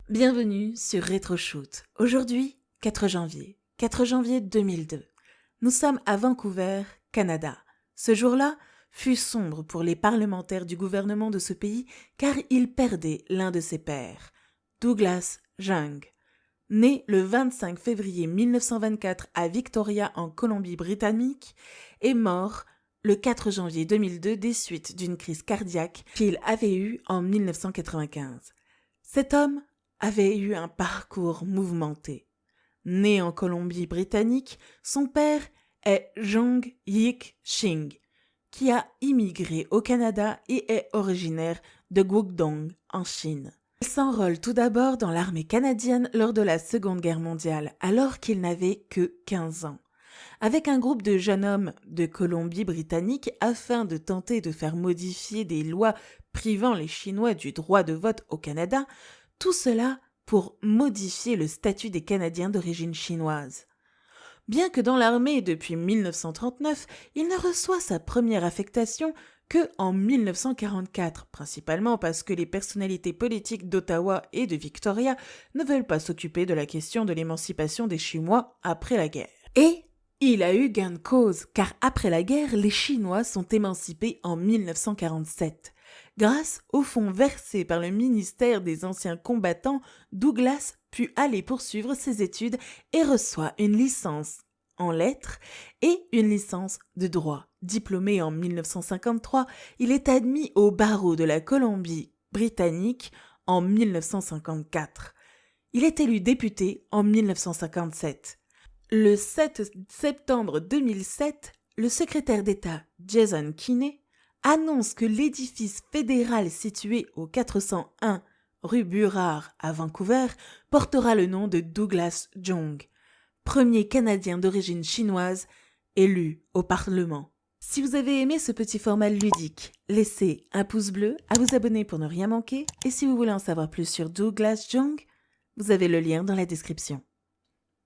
Bienvenue sur RetroShoot. Aujourd'hui, 4 janvier. 4 janvier 2002. Nous sommes à Vancouver, Canada. Ce jour-là fut sombre pour les parlementaires du gouvernement de ce pays car ils perdaient l'un de ses pères, Douglas Jung. Né le 25 février 1924 à Victoria en Colombie-Britannique et mort le 4 janvier 2002 des suites d'une crise cardiaque qu'il avait eue en 1995. Cet homme avait eu un parcours mouvementé. Né en Colombie-Britannique, son père est Jung Yik-ching, qui a immigré au Canada et est originaire de Guangdong, en Chine. Il s'enrôle tout d'abord dans l'armée canadienne lors de la Seconde Guerre mondiale, alors qu'il n'avait que 15 ans. Avec un groupe de jeunes hommes de Colombie-Britannique afin de tenter de faire modifier des lois privant les Chinois du droit de vote au Canada, tout cela pour modifier le statut des Canadiens d'origine chinoise. Bien que dans l'armée depuis 1939, il ne reçoit sa première affectation que en 1944, principalement parce que les personnalités politiques d'Ottawa et de Victoria ne veulent pas s'occuper de la question de l'émancipation des Chinois après la guerre. Et il a eu gain de cause, car après la guerre, les Chinois sont émancipés en 1947. Grâce aux fonds versés par le ministère des Anciens Combattants, Douglas put aller poursuivre ses études et reçoit une licence en lettres et une licence de droit. Diplômé en 1953, il est admis au barreau de la Colombie-Britannique en 1954. Il est élu député en 1957. Le 7 septembre 2007, le secrétaire d'État Jason Kenney annonce que l'édifice fédéral situé au 401 rue Burrard à Vancouver portera le nom de Douglas Jung, premier Canadien d'origine chinoise élu au Parlement. Si vous avez aimé ce petit format ludique, laissez un pouce bleu, à vous abonner pour ne rien manquer, et si vous voulez en savoir plus sur Douglas Jung, vous avez le lien dans la description.